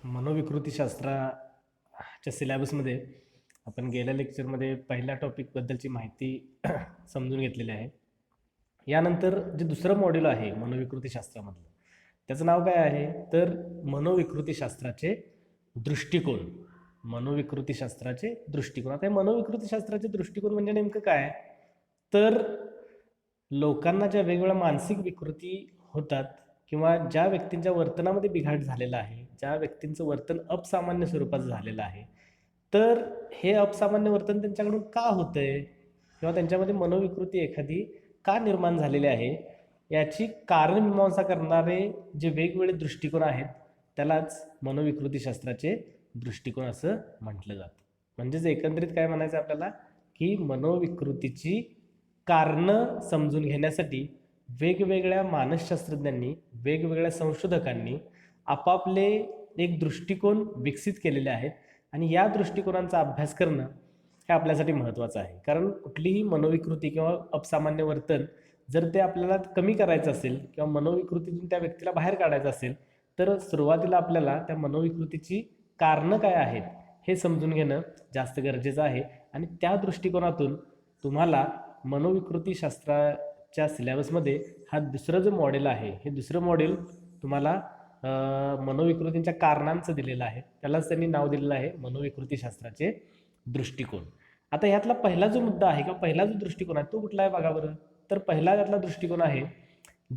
मनोविकृतीशास्त्राच्या सिलेबसमध्ये आपण गेल्या लेक्चरमध्ये पहिल्या टॉपिकबद्दलची माहिती समजून घेतलेली आहे. यानंतर जे दुसरं मॉड्यूल आहे मनोविकृतीशास्त्रामधलं, त्याचं नाव काय आहे तर मनोविकृतीशास्त्राचे दृष्टिकोन. मनोविकृतीशास्त्राचे दृष्टिकोन. आता हे मनोविकृतीशास्त्राचे दृष्टिकोन म्हणजे नेमकं काय तर लोकांना ज्या वेगवेगळ्या मानसिक विकृती होतात किंवा ज्या व्यक्तींच्या वर्तनामध्ये बिघाड झालेला आहे, ज्या व्यक्तींचं वर्तन अपसामान्य स्वरूपाचं झालेलं आहे, तर हे अपसामान्य वर्तन त्यांच्याकडून का होतंय किंवा त्यांच्यामध्ये मनोविकृती एखादी का निर्माण झालेली आहे याची कारणमीमांसा करणारे जे वेगवेगळे दृष्टिकोन आहेत त्यालाच मनोविकृतीशास्त्राचे दृष्टिकोन असं म्हटलं जातं. म्हणजेच एकंदरीत काय म्हणायचं आपल्याला की मनोविकृतीची कारणं समजून घेण्यासाठी वेगवेगळ्या मानसशास्त्रज्ञांनी, वेगवेगळ्या संशोधकांनी आपापले एक दृष्टिकोन विकसित केलेले आहेत आणि या दृष्टिकोनांचा अभ्यास करणं हे आपल्यासाठी महत्त्वाचं आहे. कारण कुठलीही मनोविकृती किंवा अपसामान्य वर्तन जर ते आपल्याला कमी करायचं असेल किंवा मनोविकृतीतून त्या व्यक्तीला बाहेर काढायचं असेल तर सुरुवातीला आपल्याला त्या मनोविकृतीची कारणं काय आहेत हे समजून घेणं जास्त गरजेचं आहे. आणि त्या दृष्टिकोनातून तुम्हाला मनोविकृतीशास्त्राच्या सिलेबसमध्ये हा दुसरं जो मॉडेल आहे, हे दुसरं मॉडेल तुम्हाला मनोविकृतींच्या कारणांचं दिलेलं आहे. त्यालाच त्यांनी नाव दिलेलं आहे मनोविकृतीशास्त्राचे दृष्टिकोन. आता ह्यातला पहिला जो मुद्दा आहे किंवा पहिला जो दृष्टिकोन आहे तो कुठला आहे बघा बरं. तर पहिला त्यातला दृष्टिकोन आहे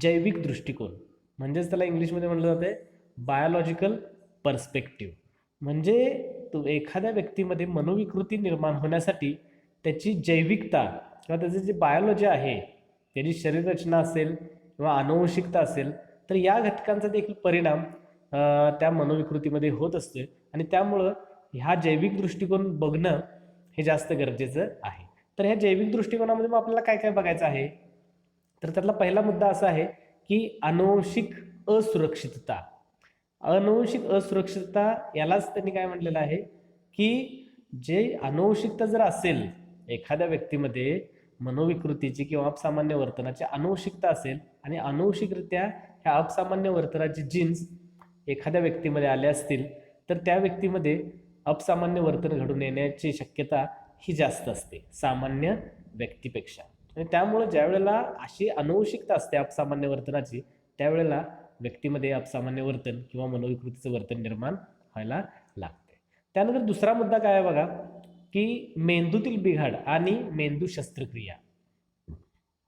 जैविक दृष्टिकोन. म्हणजेच त्याला इंग्लिशमध्ये म्हटलं जाते बायोलॉजिकल पर्स्पेक्टिव्ह. म्हणजे एखाद्या व्यक्तीमध्ये मनोविकृती निर्माण होण्यासाठी त्याची जैविकता किंवा त्याचं जे बायोलॉजी आहे, त्याची शरीररचना असेल किंवा आनुवंशिकता असेल, तर या घटकांचा देखील परिणाम त्या मनोविकृतीमध्ये होत असतो आणि त्यामुळं ह्या जैविक दृष्टिकोन बघणं हे जास्त गरजेचं आहे. तर ह्या जैविक दृष्टिकोनामध्ये मग आपल्याला काय काय बघायचं आहे तर त्यातला पहिला मुद्दा असा आहे की आनुवंशिक असुरक्षितता. आनुवंशिक असुरक्षितता यालाच त्यांनी काय म्हटलेलं आहे की जे आनुवंशिकता जर असेल एखाद्या व्यक्तीमध्ये मनोविकृतीची किंवा अपसामान्य वर्तनाची आनुवंशिकता असेल आणि आनुवंशिकरित्या ह्या अपसामान्य वर्तनाचे जीन्स एखाद्या व्यक्तीमध्ये आले असतील तर त्या व्यक्तीमध्ये अपसामान्य वर्तन घडून येण्याची शक्यता ही जास्त असते सामान्य व्यक्तीपेक्षा. आणि त्यामुळं ज्या वेळेला अशी आनुवंशिकता असते अपसामान्य वर्तनाची त्यावेळेला व्यक्तीमध्ये अपसामान्य वर्तन किंवा मनोविकृतीचं वर्तन निर्माण व्हायला लागते. त्यानंतर दुसरा मुद्दा काय आहे बघा की मेंदूतील बिघाड आणि मेंदू शस्त्रक्रिया.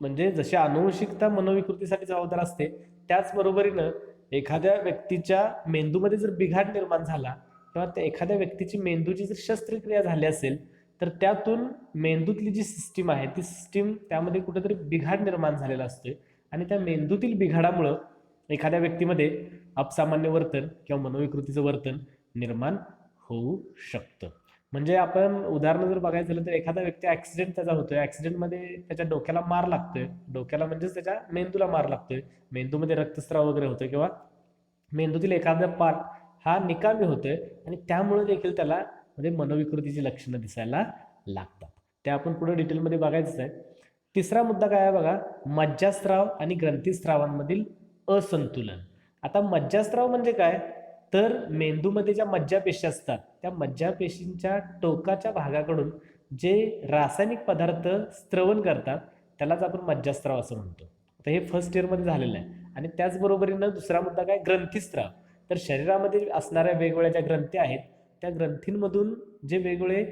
म्हणजे जशी आनुवंशिकता मनोविकृतीसाठी जबाबदार असते त्याचबरोबरीनं एखाद्या व्यक्तीच्या मेंदूमध्ये जर बिघाड निर्माण झाला किंवा त्या एखाद्या व्यक्तीची मेंदूची जर शस्त्रक्रिया झाली असेल तर त्यातून मेंदूतली जी सिस्टीम आहे ती सिस्टीम त्यामध्ये कुठेतरी बिघाड निर्माण झालेला असतो आणि त्या मेंदूतील बिघाडामुळं एखाद्या व्यक्तीमध्ये अपसामान्य वर्तन किंवा मनोविकृतीचं वर्तन निर्माण होऊ शकतं. म्हणजे आपण उदाहरण जर बघायचं झालं तर एखादा व्यक्ती ॲक्सिडेंट त्याचा होतोय, ॲक्सिडेंटमध्ये त्याच्या डोक्याला मार लागतोय, डोक्याला म्हणजेच त्याच्या मेंदूला मार लागतोय, मेंदूमध्ये रक्तस्राव वगैरे होतोय किंवा मेंदूतील एखादा पार्ट हा निकामी होतोय आणि त्यामुळे देखील त्याला म्हणजे मनोविकृतीची लक्षणं दिसायला लागतात. ते आपण पुढे डिटेलमध्ये बघायचंच आहे. तिसरा मुद्दा काय आहे बघा मज्जास्त्राव आणि ग्रंथीस्त्रावांमधील असंतुलन. आता मज्जास्त्राव म्हणजे काय तर मेंदूमध्ये ज्या मज्जापेशी असतात त्या मज्जापेशींच्या टोकाच्या भागाकडून जे रासायनिक पदार्थ स्त्रवण करतात त्यालाच आपण मज्जास्त्राव असं म्हणतो. आता हे फर्स्ट इयरमध्ये झालेलं आहे. आणि त्याचबरोबरीनं दुसरा मुद्दा काय ग्रंथीस्त्राव. तर शरीरामध्ये असणाऱ्या वेगवेगळ्या ज्या ग्रंथी आहेत त्या ग्रंथींमधून जे वेगवेगळे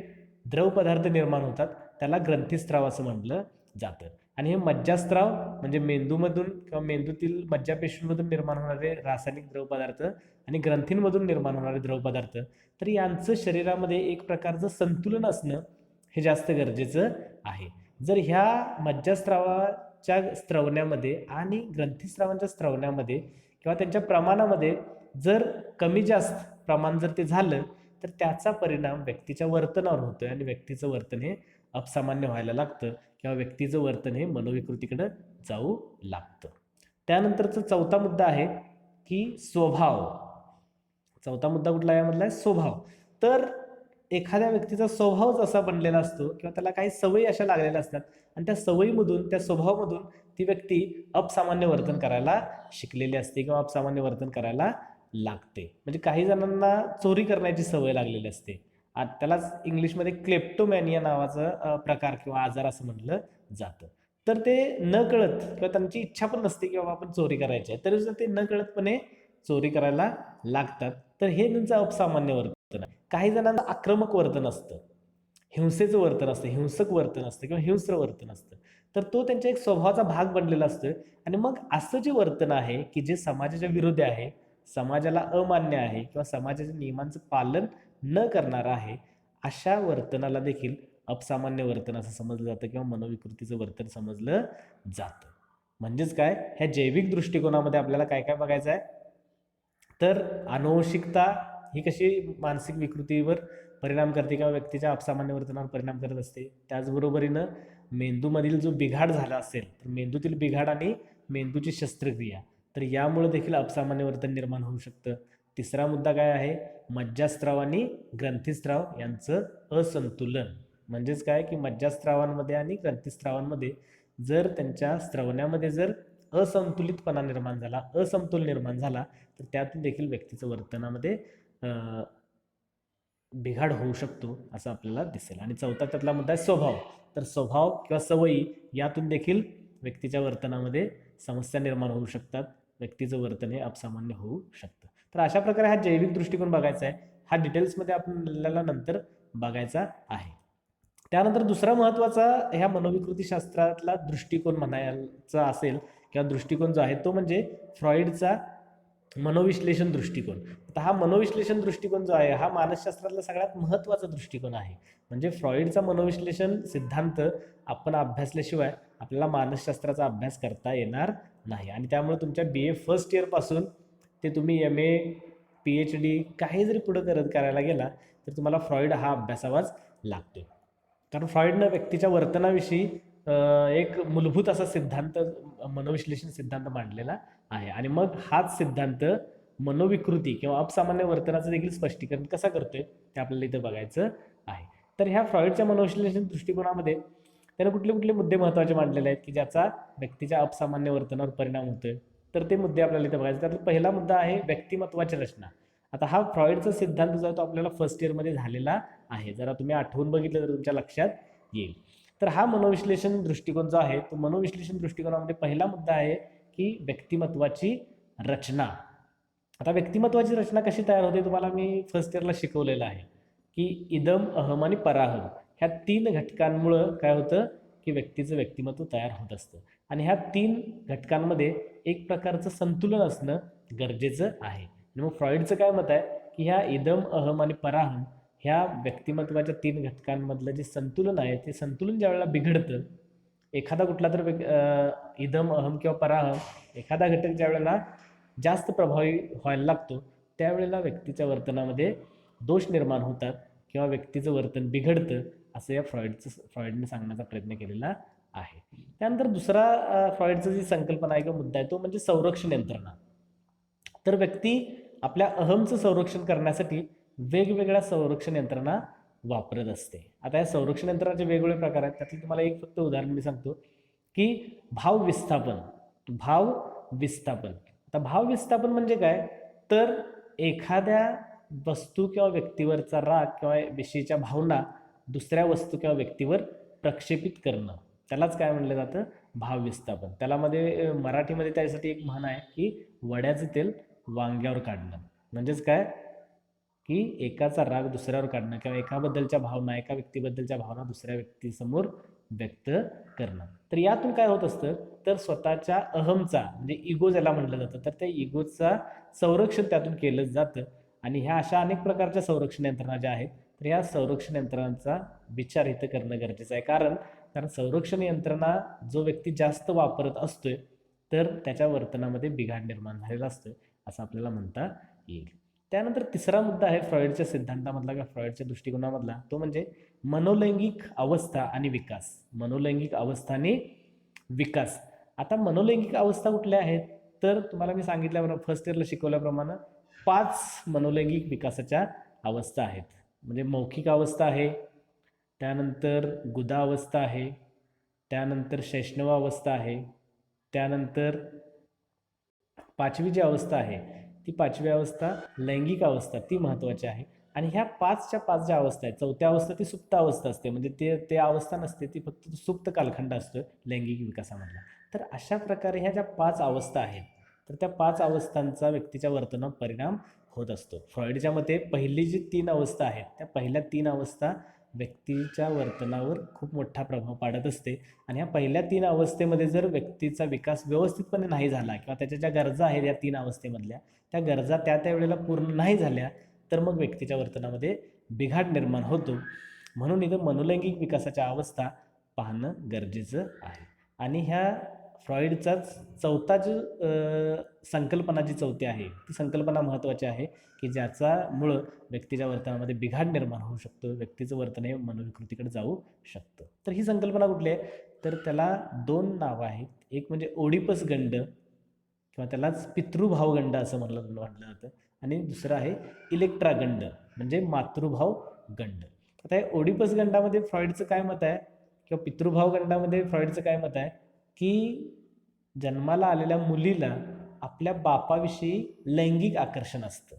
द्रव पदार्थ निर्माण होतात त्याला ग्रंथीस्त्राव असं म्हटलं जातं. आणि हे मज्जास्त्राव म्हणजे मेंदूमधून किंवा मेंदूतील मज्जापेशींमधून निर्माण होणारे रासायनिक द्रव पदार्थ आणि ग्रंथींमधून निर्माण होणारे द्रव पदार्थ तर यांचं शरीरामध्ये एक प्रकारचं संतुलन असणं हे जास्त गरजेचं आहे. जर ह्या मज्जास्त्रावाच्या स्त्रवण्यामध्ये आणि ग्रंथीस्त्रावांच्या स्त्रवण्यामध्ये किंवा त्यांच्या प्रमाणामध्ये जर कमी जास्त प्रमाण जर ते झालं तर त्याचा परिणाम व्यक्तीच्या वर्तनावर होतोय आणि व्यक्तीचं वर्तन हे अपसामान्य व्हायला लागतं किंवा व्यक्तीचं वर्तन हे मनोविकृतीकडे जाऊ लागतं. त्यानंतरचा चौथा मुद्दा आहे की स्वभाव. चौथा मुद्दा कुठला यामधला आहे स्वभाव. तर एखाद्या व्यक्तीचा स्वभावच असा बनलेला असतो किंवा त्याला काही सवयी अशा लागलेल्या असतात आणि त्या सवयीमधून त्या स्वभावामधून ती व्यक्ती अपसामान्य वर्तन करायला शिकलेली असते किंवा अपसामान्य वर्तन करायला लागते. म्हणजे काही जणांना चोरी करण्याची सवय लागलेली असते. त्यालाच इंग्लिशमध्ये क्लेप्टोमॅनिया नावाचा प्रकार किंवा आजार असं म्हटलं जातं. तर ते न कळत किंवा त्यांची इच्छा पण नसते की बाबा आपण चोरी करायची आहे, तरी सुद्धा ते न कळतपणे चोरी करायला लागतात. तर हे त्यांचं अपसामान्य वर्तन आहे. काही जणांना आक्रमक वर्तन असतं, हिंसेचं वर्तन असतं, हिंसक वर्तन असतं किंवा हिंस्र वर्तन असतं. तर तो त्यांच्या एक स्वभावाचा भाग बनलेला असतो. आणि मग असं जे वर्तन आहे की जे समाजाच्या विरुद्ध आहे, समाजाला अमान्य आहे किंवा समाजाच्या नियमांचं पालन न करणारं आहे, अशा वर्तनाला देखील अपसामान्य वर्तन असं समजलं जातं किंवा मनोविकृतीचं वर्तन समजलं जातं. म्हणजेच काय, ह्या जैविक दृष्टिकोनामध्ये आपल्याला काय काय बघायचं आहे, तर आनुवंशिकता ही कशी मानसिक विकृतीवर परिणाम करते किंवा व्यक्तीच्या अपसामान्य वर्तनावर परिणाम करत असते. त्याचबरोबरीनं मेंदूमधील जो बिघाड झाला असेल, तर मेंदूतील बिघाड आणि मेंदूची शस्त्रक्रिया, तर यामुळे देखील अपसामान्य वर्तन निर्माण होऊ शकतं. तिसरा मुद्दा काय आहे, मज्जास्त्राव आणि ग्रंथीस्त्राव यांचं असंतुलन. म्हणजेच काय की मज्जास्त्रावांमध्ये आणि ग्रंथीस्त्रावांमध्ये जर त्यांच्या स्त्रवण्यामध्ये जर असंतुलितपणा निर्माण झाला, असमतोल निर्माण झाला, तर त्यातून देखील व्यक्तीचं वर्तनामध्ये बिघाड होऊ शकतो असं आपल्याला दिसेल. आणि चौथा त्यातला मुद्दा आहे स्वभाव. तर स्वभाव किंवा सवयी यातून देखील व्यक्तीच्या वर्तनामध्ये समस्या निर्माण होऊ शकतात. व्यक्तीचं वर्तन हे अपसामान्य होऊ शकतं. तर अशा प्रकारे हा जैविक दृष्टिकोन बघायचा आहे. हा डिटेल्समध्ये आपल्याला नंतर बघायचा आहे. त्यानंतर दुसरा महत्त्वाचा ह्या मनोविकृतीशास्त्रातला दृष्टिकोन म्हणायचा असेल किंवा दृष्टिकोन जो आहे तो म्हणजे फ्रॉइडचा मनोविश्लेषण दृष्टिकोन. आता हा मनोविश्लेषण दृष्टिकोन जो आहे हा मानसशास्त्रातला सगळ्यात महत्त्वाचा दृष्टिकोन आहे. म्हणजे फ्रॉइडचा मनोविश्लेषण सिद्धांत आपण अभ्यासल्याशिवाय आपल्याला मानसशास्त्राचा अभ्यास करता येणार नाही. आणि त्यामुळे तुमच्या BA फर्स्ट इयरपासून ते तुम्ही MA PhD काही जरी पुढं करायला गेला तर तुम्हाला फ्रॉइड हा अभ्यासावाच लागतो. कारण फ्रॉइडनं व्यक्तीच्या वर्तनाविषयी एक मूलभूत असा सिद्धांत, मनोविश्लेषण सिद्धांत मांडलेला आहे. आणि मग हाच सिद्धांत मनोविकृती किंवा अपसामान्य वर्तनाचं देखील स्पष्टीकरण कसा करतोय ते आपल्याला इथं बघायचं आहे. तर ह्या फ्रॉइडच्या मनोविश्लेषण दृष्टिकोनामध्ये त्याने कुठले कुठले मुद्दे महत्त्वाचे मांडलेले आहेत की ज्याचा व्यक्तीच्या अपसामान्य वर्तनावर परिणाम होतोय, तर ते मुद्दे आपल्याला इथं बघायचे. त्यातला पहिला मुद्दा आहे व्यक्तिमत्वाची रचना. आता हा फ्रॉइडचा सिद्धांत जो आहे तो आपल्याला फर्स्ट इयरमध्ये झालेला आहे. जरा तुम्ही आठवून बघितलं तर तुमच्या लक्षात येईल. तर हा मनोविश्लेषण दृष्टिकोन जो आहे तो मनोविश्लेषण दृष्टिकोनामध्ये पहिला मुद्दा आहे की व्यक्तिमत्वाची रचना. आता व्यक्तिमत्वाची रचना कशी तयार होते तुम्हाला मी फर्स्ट इयरला शिकवलेलं आहे की इदम, अहम आणि पराहम ह्या 3 घटकांमुळं काय होतं की व्यक्तीचं व्यक्तिमत्व तयार होत असतं. आणि ह्या 3 घटकांमध्ये एक प्रकारचं संतुलन असणं गरजेचं आहे. आणि मग फ्रॉइडचं काय मत आहे की ह्या इदम, अहम आणि पराहम ह्या व्यक्तिमत्वाच्या 3 घटकांमधलं जे संतुलन आहे ते संतुलन ज्या वेळेला बिघडतं, एखादा कुठला तर इदम, अहम किंवा पराहम एखादा घटक ज्या वेळेला जास्त प्रभावी व्हायला लागतो त्यावेळेला व्यक्तीच्या वर्तनामध्ये दोष निर्माण होतात किंवा व्यक्तीचं वर्तन बिघडतं, असं या फ्रॉइडने सांगण्याचा प्रयत्न केलेला आहे. त्यानंतर दुसरा फ्रॉइडचा जी संकल्पना आहे किंवा मुद्दा आहे तो म्हणजे संरक्षण यंत्रणा. तर व्यक्ती आपल्या अहमचं संरक्षण करण्यासाठी वेगवेगळ्या संरक्षण यंत्रणा वापरत असते. आता या संरक्षण यंत्रणाचे वेगवेगळे प्रकार आहेत. त्यातलं तुम्हाला एक फक्त उदाहरण मी सांगतो की भाव विस्थापन. आता भाव विस्थापन म्हणजे काय, तर एखाद्या वस्तू किंवा व्यक्तीवरचा राग किंवा विषयीच्या भावना दुसऱ्या वस्तू किंवा व्यक्तीवर प्रक्षेपित करणं, त्यालाच काय म्हणलं जातं, भाव विस्थापन. त्याला मराठीमध्ये त्यासाठी एक म्हण आहे की वड्याचं तेल वांग्यावर काढणं. म्हणजेच काय की एकाचा राग दुसऱ्यावर काढणं किंवा एका व्यक्तीबद्दलच्या भावना दुसऱ्या व्यक्तीसमोर व्यक्त करणं. तर यातून काय होत असतं, तर स्वतःच्या अहमचा म्हणजे इगो ज्याला म्हटलं जातं, तर त्या इगोचा संरक्षण त्यातून केलं जातं. आणि ह्या अशा अनेक प्रकारच्या संरक्षण यंत्रणा ज्या आहेत, तर या संरक्षण यंत्रणांचा विचार इथं करणं गरजेचं आहे. कारण संरक्षण यंत्रणा जो व्यक्ती जास्त वापरत असतोय तर त्याच्या वर्तनामध्ये बिघाड निर्माण झालेला असतोय असं आपल्याला म्हणता येईल. त्यानंतर तिसरा मुद्दा आहे फ्रॉइडच्या सिद्धांतामधला किंवा फ्रॉइडच्या दृष्टिकोनामधला, तो म्हणजे मनोलैंगिक अवस्था आणि विकास. मनोलैंगिक अवस्था आणि विकास. आता मनोलैंगिक अवस्था कुठल्या आहेत, तर तुम्हाला मी सांगितल्याप्रमाणे फर्स्ट इयरला शिकवल्याप्रमाणे 5 मनोलैंगिक विकासाच्या अवस्था आहेत. म्हणजे मौखिक अवस्था आहे, त्यानंतर गुदा अवस्था आहे, त्यानंतर शैशनव अवस्था आहे, त्यानंतर 5वी जी अवस्था आहे ती 5वी अवस्था लैंगिक अवस्था ती महत्त्वाची आहे. आणि ह्या 5च्या 5 ज्या अवस्था आहेत, 4थी अवस्था ती सुप्त अवस्था असते, म्हणजे ते अवस्था नसते, ती फक्त सुप्त कालखंड असतो लैंगिक विकासामधला. तर अशा प्रकारे ह्या ज्या 5 अवस्था आहेत, तर त्या 5 अवस्थांचा व्यक्तीच्या वर्तनावर परिणाम होत असतो. फ्रॉइडच्या मते पहिली जी 3 अवस्था आहेत, त्या पहिल्या 3 अवस्था व्यक्तीच्या वर्तनावर खूप मोठा प्रभाव पाडत असते. आणि ह्या पहिल्या 3 अवस्थेमध्ये जर व्यक्तीचा विकास व्यवस्थितपणे नाही झाला किंवा त्याच्या ज्या गरजा आहेत या 3 अवस्थेमधल्या, त्या गरजा त्या वेळेला पूर्ण नाही झाल्या, तर मग व्यक्तीच्या वर्तनामध्ये बिघाड निर्माण होतो. म्हणून इथं मनोलैंगिक विकासाच्या अवस्था पाहणं गरजेचं आहे. आणि ह्या फ्रॉइडचाच चौथा जो संकल्पना जी चौथी आहे, ती संकल्पना महत्त्वाची आहे, की ज्याच्यामुळं व्यक्तीच्या वर्तनामध्ये बिघाड निर्माण होऊ शकतो, व्यक्तीचं वर्तन हे मनोविकृतीकडे जाऊ शकतं. तर ही संकल्पना कुठली आहे? तर त्याला 2 नावं आहेत. एक म्हणजे ओडिपस गंड किंवा त्यालाच पितृभावगंड असं म्हटलं जातं, आणि दुसरं आहे इलेक्ट्रा गंड म्हणजे मातृभाव गंड. आता हे ओडिपस गंडामध्ये फ्रॉइडचं काय मत आहे, किंवा पितृभाव गंडामध्ये फ्रॉइडचं काय मत आहे, की जन्माला आलेल्या मुलीला आपल्या बापाविषयी लैंगिक आकर्षण असतं.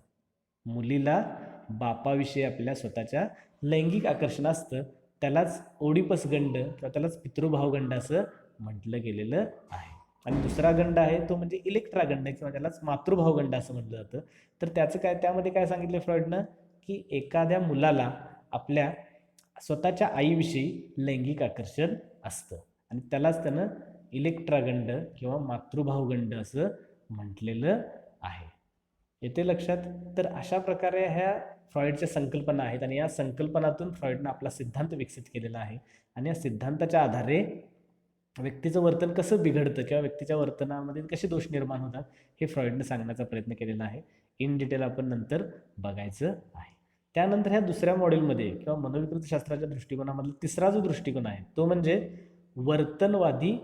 मुलीला बापाविषयी आपल्या स्वतःच्या लैंगिक आकर्षण असतं. त्यालाच ओडिपस गंड किंवा त्यालाच पितृभावगंड असं म्हटलं गेलेलं आहे. आणि दुसरा गंड आहे तो म्हणजे इलेक्ट्रा गंड किंवा त्यालाच मातृभावगंड असं म्हटलं जातं. तर त्याचं काय, त्यामध्ये काय सांगितलं फ्रॉइडनं, की एखाद्या मुलाला आपल्या स्वतःच्या आईविषयी लैंगिक आकर्षण असतं आणि त्यालाच त्यानं इलेक्ट्रागंड किंवा मातृभावगंड असं म्हटलेलं आहे. येते लक्षात? तर अशा प्रकारे ह्या फ्रॉइडच्या संकल्पना आहेत आणि या संकल्पनातून फ्रॉइडनं आपला सिद्धांत विकसित केलेला आहे. आणि या सिद्धांताच्या आधारे व्यक्तीचं वर्तन कसं बिघडतं किंवा व्यक्तीच्या वर्तनामध्ये कसे दोष निर्माण होतात हे फ्रॉइडनं सांगण्याचा प्रयत्न केलेला आहे. इन डिटेल आपण नंतर बघायचं आहे. त्यानंतर ह्या दुसऱ्या मॉड्यूलमध्ये किंवा मनोविकृतीशास्त्राच्या दृष्टिकोनामधला तिसरा जो दृष्टिकोन आहे तो म्हणजे वर्तनवादी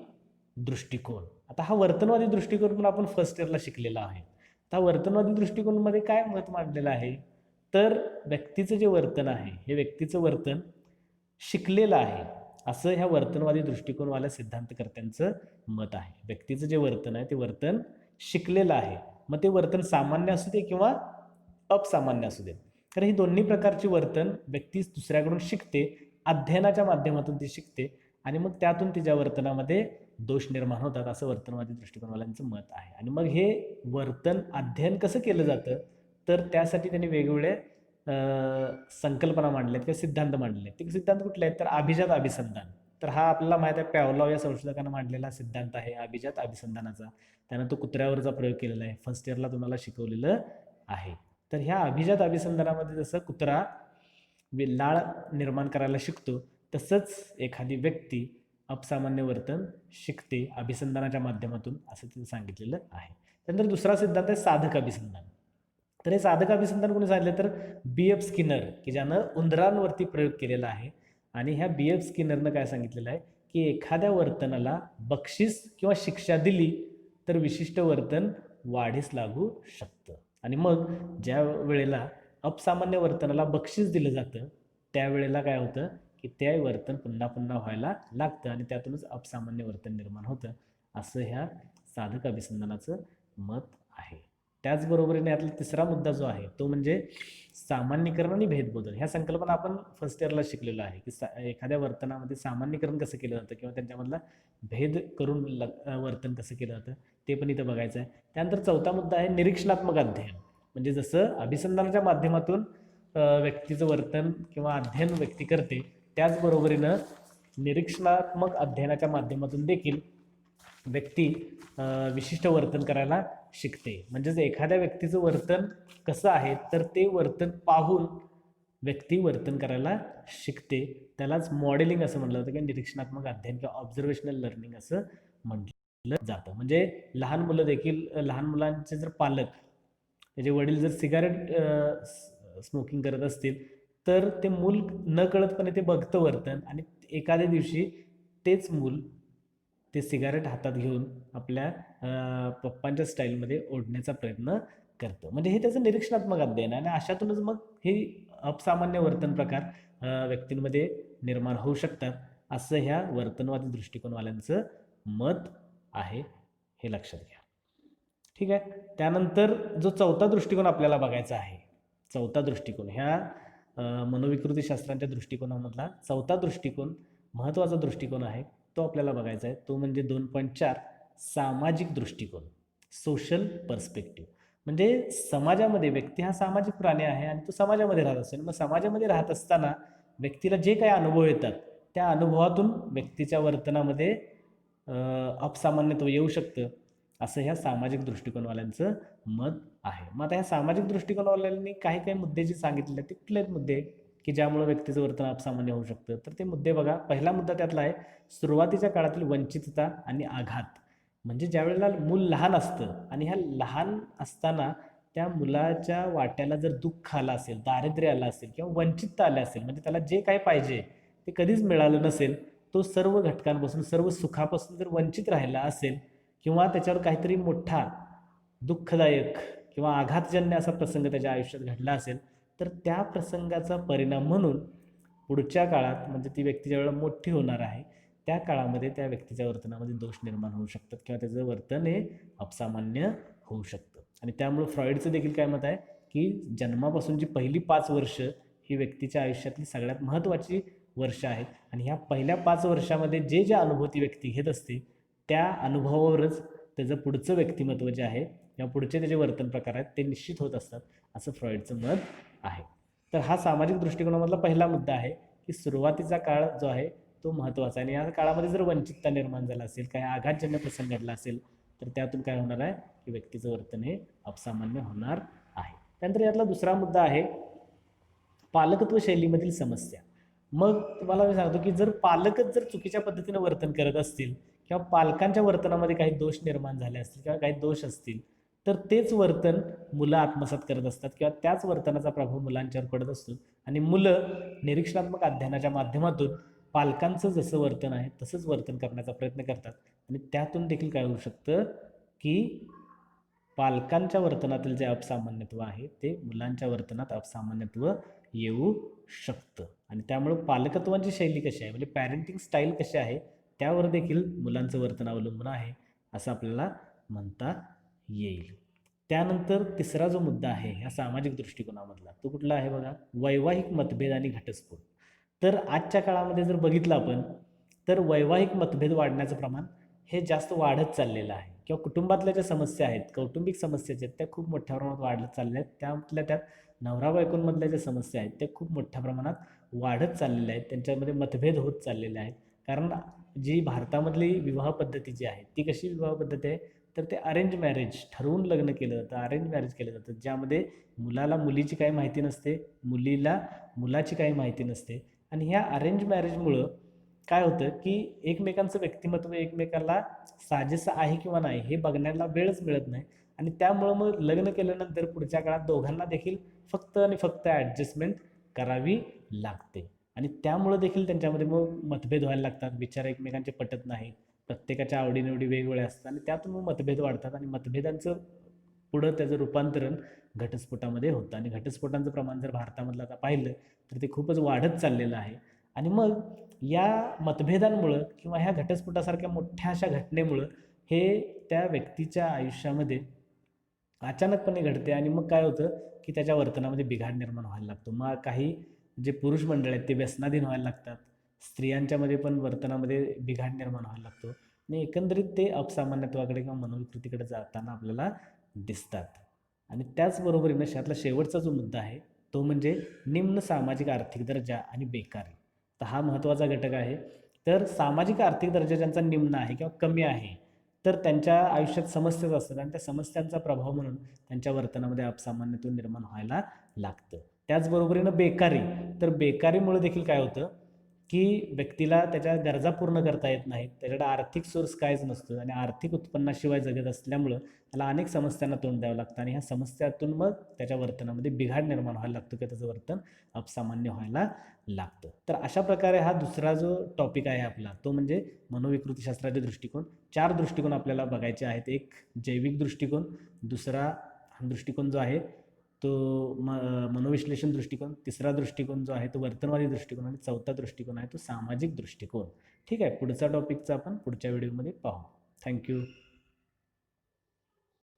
दृष्टिकोन. आता हा वर्तनवादी दृष्टिकोन पण आपण फर्स्ट इयरला शिकलेला आहे. आता वर्तनवादी दृष्टिकोनामध्ये काय मत मांडलेलं आहे, तर व्यक्तीचं जे वर्तन आहे हे व्यक्तीचं वर्तन शिकलेलं आहे असं ह्या वर्तनवादी दृष्टिकोनवाल्या सिद्धांतकर्त्यांचं मत आहे. व्यक्तीचं जे वर्तन आहे ते वर्तन शिकलेलं आहे. मग ते वर्तन सामान्य असू दे किंवा अपसामान्य असू दे. तर ही दोन्ही प्रकारची वर्तन व्यक्ती दुसऱ्याकडून शिकते, अध्ययनाच्या माध्यमातून ती शिकते आणि मग त्यातून तिच्या वर्तनामध्ये दोष निर्माण होतात असं वर्तनवादी दृष्टिकोनवाल्यांचं मत आहे. आणि मग हे वर्तन अध्ययन कसं केलं जातं, तर त्यासाठी त्यांनी वेगवेगळे संकल्पना मांडल्यात किंवा सिद्धांत मांडले. ते सिद्धांत कुठले आहेत, तर अभिजात अभिसंधान. तर हा आपल्याला माहिती आहे पॅव्लॉव या संशोधकांना मांडलेला सिद्धांत आहे अभिजात अभिसंधानाचा. त्यानं तो कुत्र्यावरचा प्रयोग केलेला आहे, फर्स्ट इयरला तुम्हाला शिकवलेलं आहे. तर ह्या अभिजात अभिसंधानामध्ये जसं कुत्रा लाळ निर्माण करायला शिकतो, तसंच एखादी व्यक्ती अपसामान्य वर्तन शिकते अभिसंधानाच्या माध्यमातून असं तिथं सांगितलेलं आहे. त्यानंतर दुसरा सिद्धांत आहे साधक अभिसंधान. तर हे साधक अभिसंधान कोणी सांगितलं, तर B.F. स्किनर, की ज्यानं उंदरांवरती प्रयोग केलेला आहे. आणि ह्या B.F. स्किनरनं काय सांगितलेलं आहे, की एखाद्या वर्तनाला बक्षीस किंवा शिक्षा दिली तर विशिष्ट वर्तन वाढीस लागू शकतं. आणि मग ज्या वेळेला अपसामान्य वर्तनाला बक्षीस दिलं जातं त्यावेळेला काय होतं, की ते वर्तन पुन्हा पुन्हा व्हायला लागतं आणि त्यातूनच अपसामान्य वर्तन निर्माण होतं असं ह्या साधक अभिसंधानाचं मत आहे. त्याचबरोबरीने यातला तिसरा मुद्दा जो आहे तो म्हणजे सामान्यीकरण आणि भेदबोधन. ह्या संकल्पना आपण फर्स्ट इयरला शिकलेलो आहे, की एखाद्या वर्तनामध्ये सामान्यीकरण कसं केलं जातं किंवा त्यांच्यामधला भेद करून वर्तन कसं केलं जातं ते पण इथं बघायचं आहे. त्यानंतर चौथा मुद्दा आहे निरीक्षणात्मक अध्ययन. म्हणजे जसं अभिसंधानाच्या माध्यमातून व्यक्तीचं वर्तन किंवा अध्ययन व्यक्ती करते, त्याचबरोबरीनं निरीक्षणात्मक अध्ययनाच्या माध्यमातून देखील व्यक्ती विशिष्ट वर्तन करायला शिकते. म्हणजेच एखाद्या व्यक्तीचं वर्तन कसं आहे तर ते वर्तन पाहून व्यक्ती वर्तन करायला शिकते. त्यालाच मॉडेलिंग असं म्हटलं जातं किंवा निरीक्षणात्मक अध्ययन किंवा ऑब्झर्वेशनल लर्निंग असं म्हटलं जातं. म्हणजे लहान मुलं देखील, लहान मुलांचे जर पालक, त्याचे वडील जर सिगारेट स्मोकिंग करत असतील तर ते मूल न कळतपणे ते बघतं वर्तन आणि एखाद्या दिवशी तेच मूल ते सिगारेट हातात घेऊन आपल्या पप्पांच्या स्टाईलमध्ये ओढण्याचा प्रयत्न करतं. म्हणजे हे त्याचं निरीक्षणात्मक अध्ययन आहे आणि अशातूनच मग हे अपसामान्य वर्तन प्रकार व्यक्तींमध्ये निर्माण होऊ शकतात असं ह्या वर्तनवादी दृष्टिकोनवाल्यांचं मत आहे, हे लक्षात घ्या. ठीक आहे. त्यानंतर जो चौथा दृष्टिकोन आपल्याला बघायचा आहे, चौथा दृष्टिकोन ह्या मनोविकृतीशास्त्रांच्या दृष्टिकोनामधला चौथा दृष्टिकोन महत्त्वाचा दृष्टिकोन आहे, तो आपल्याला बघायचा आहे. तो म्हणजे 2.4 सामाजिक दृष्टिकोन, सोशल पर्स्पेक्टिव्ह. म्हणजे समाजामध्ये व्यक्ती हा सामाजिक प्राणी आहे आणि तो समाजामध्ये राहत असेल. मग समाजामध्ये राहत असताना व्यक्तीला जे काही अनुभव येतात त्या अनुभवातून व्यक्तीच्या वर्तनामध्ये अपसामान्यत्व येऊ शकतं, असं ह्या सामाजिक दृष्टिकोनवाल्यांचं मत आहे. मग आता ह्या सामाजिक दृष्टिकोनवाल्यांनी काही काही मुद्दे जे सांगितलेले आहेत ते कुठले आहेत मुद्दे की ज्यामुळे व्यक्तीचं वर्तन अपसामान्य होऊ शकतं? तर ते मुद्दे बघा. पहिला मुद्दा त्यातला आहे सुरुवातीच्या काळातील वंचितता आणि आघात. म्हणजे ज्यावेळेला मूल लहान असतं आणि ह्या लहान असताना त्या मुलाच्या वाट्याला जर दुःख आलं असेल, दारिद्र्य आलं असेल किंवा वंचितता आली असेल, म्हणजे त्याला जे काही पाहिजे ते कधीच मिळालं नसेल, तो सर्व घटकांपासून सर्व सुखापासून जर वंचित राहिला असेल किंवा त्याच्यावर काहीतरी मोठा दुःखदायक किंवा आघातजन्य असा प्रसंग त्याच्या आयुष्यात घडला असेल, तर त्या प्रसंगाचा परिणाम म्हणून पुढच्या काळात म्हणजे ती व्यक्ती ज्यावेळेला मोठी होणार आहे त्या काळामध्ये त्या व्यक्तीच्या वर्तनामध्ये दोष निर्माण होऊ शकतात किंवा त्याचं वर्तन हे अपसामान्य होऊ शकतं. आणि त्यामुळे फ्रॉइडचं देखील काय मत आहे की जन्मापासूनची पहिली 5 वर्ष ही व्यक्तीच्या आयुष्यातली सगळ्यात महत्त्वाची वर्ष आहेत आणि ह्या पहिल्या 5 वर्षामध्ये जे जे अनुभव ती व्यक्ती घेत असते त्या अनुभवावरच त्याचं पुढचं व्यक्तिमत्व जे आहे किंवा पुढचे त्याचे वर्तन प्रकार आहेत ते निश्चित होत असतात, असं फ्रॉइडचं मत आहे. तर हा सामाजिक दृष्टिकोनामधला पहिला मुद्दा आहे की सुरुवातीचा काळ जो आहे तो महत्त्वाचा आहे आणि या काळामध्ये जर वंचितता निर्माण झाला असेल, काही आघातजन्य प्रसंग घडला असेल, तर त्यातून काय होणार आहे की व्यक्तीचं वर्तन हे अपसामान्य होणार आहे. त्यानंतर यातला दुसरा मुद्दा आहे पालकत्व शैलीमधील समस्या. मग तुम्हाला मी सांगतो की जर पालकच जर चुकीच्या पद्धतीनं वर्तन करत असतील किंवा पालकांच्या वर्तनामध्ये काही दोष निर्माण झाले असतील किंवा काही दोष असतील, तर तेच वर्तन मुलं आत्मसात करत असतात किंवा त्याच वर्तनाचा प्रभाव मुलांच्यावर पडत असतो आणि मुलं निरीक्षणात्मक अध्ययनाच्या माध्यमातून पालकांचं जसं वर्तन आहे तसंच वर्तन करण्याचा प्रयत्न करतात आणि त्यातून देखील काय होऊ शकतं की पालकांच्या वर्तनातील जे अपसामान्यत्व आहे ते मुलांच्या वर्तनात अपसामान्यत्व येऊ शकतं आणि त्यामुळे पालकत्वाची शैली कशी आहे म्हणजे पॅरेंटिंग स्टाईल कशी आहे त्यावर देखील मुलांचं वर्तन अवलंबून आहे असं आपल्याला म्हणता येईल. त्यानंतर तिसरा जो मुद्दा आहे ह्या सामाजिक दृष्टिकोनामधला तो कुठला आहे बघा, वैवाहिक मतभेद आणि घटस्फोट. तर आजच्या काळामध्ये जर बघितलं आपण तर वैवाहिक मतभेद वाढण्याचं प्रमाण हे जास्त वाढत चाललेलं आहे किंवा कुटुंबातल्या ज्या समस्या आहेत, कौटुंबिक समस्या आहेत त्या खूप मोठ्या प्रमाणात वाढत चालल्या आहेत. त्यातल्या त्यात नवरा बायकोंमधल्या ज्या समस्या आहेत त्या खूप मोठ्या प्रमाणात वाढत चाललेल्या आहेत, त्यांच्यामध्ये मतभेद होत चाललेले आहेत. कारण जी भारतामधली विवाह पद्धती जी आहे ती कशी विवाह पद्धती आहे तर ते अरेंज मॅरेज, ठरवून लग्न केलं जातं, अरेंज मॅरेज केलं जातं, ज्यामध्ये मुलाला मुलीची काही माहिती नसते, मुलीला मुलाची काही माहिती नसते आणि ह्या अरेंज मॅरेजमुळं काय होतं की एकमेकांचं व्यक्तिमत्व एकमेकाला साजेसं आहे किंवा नाही हे बघण्याला वेळच मिळत नाही आणि त्यामुळं मग लग्न केल्यानंतर पुढच्या काळात दोघांना देखील फक्त आणि फक्त ॲडजस्टमेंट करावी लागते आणि त्यामुळं देखील त्यांच्यामध्ये मग मतभेद व्हायला लागतात, विचार एकमेकांचे पटत नाहीत, प्रत्येकाच्या आवडीनिवडी वेगवेगळ्या असतात आणि त्यातून मग मतभेद वाढतात आणि मतभेदांचं पुढं त्याचं रूपांतरण घटस्फोटामध्ये होतं आणि घटस्फोटांचं प्रमाण जर भारतामधलं आता पाहिलं तर ते खूपच वाढत चाललेलं आहे. आणि मग या मतभेदांमुळं किंवा ह्या घटस्फोटासारख्या मोठ्या अशा घटनेमुळं हे त्या व्यक्तीच्या आयुष्यामध्ये अचानकपणे घडते आणि मग काय होतं की त्याच्या वर्तनामध्ये बिघाड निर्माण व्हायला लागतो. मग काही जे पुरुष मंडळ आहेत ते व्यसनाधीन व्हायला लागतात, स्त्रियांच्यामध्ये पण वर्तनामध्ये बिघाड निर्माण व्हायला लागतो आणि एकंदरीत ते अपसामान्यत्वाकडे किंवा मनोविकृतीकडे जाताना आपल्याला दिसतात. आणि त्याचबरोबरीनं त्यातला शेवटचा जो मुद्दा आहे तो म्हणजे निम्न सामाजिक आर्थिक दर्जा आणि बेकारी. तर हा महत्त्वाचा घटक आहे. तर सामाजिक आर्थिक दर्जा ज्यांचा निम्न आहे किंवा कमी आहे तर त्यांच्या आयुष्यात समस्याच असतात आणि त्या समस्यांचा प्रभाव म्हणून त्यांच्या वर्तनामध्ये अपसामान्यत्व निर्माण व्हायला लागतं. त्याचबरोबरीनं बेकारी, तर बेकारीमुळे देखील काय होतं की व्यक्तीला त्याच्या गरजा पूर्ण करता येत नाहीत, त्याच्याकडे आर्थिक सोर्स काहीच नसतो आणि आर्थिक उत्पन्नाशिवाय जगत असल्यामुळं त्याला अनेक समस्यांना तोंड द्यावं लागतं आणि ह्या समस्यातून मग त्याच्या वर्तनामध्ये बिघाड निर्माण व्हायला लागतो किंवा त्याचं वर्तन अपसामान्य व्हायला लागतं. तर अशा प्रकारे हा दुसरा जो टॉपिक आहे आपला तो म्हणजे मनोविकृतीशास्त्राचे दृष्टिकोन. 4 दृष्टिकोन आपल्याला बघायचे आहेत. एक जैविक दृष्टिकोन, दुसरा दृष्टिकोन जो आहे तो मनोविश्लेषण दृष्टिकोन, तिसरा दृष्टिकोन जो आहे तो वर्तनवादी दृष्टिकोन आणि चौथा दृष्टिकोन आहे तो सामाजिक दृष्टिकोन. ठीक आहे, पुढचा टॉपिकचा आपण पुढच्या व्हिडिओमध्ये पाहू. थँक्यू.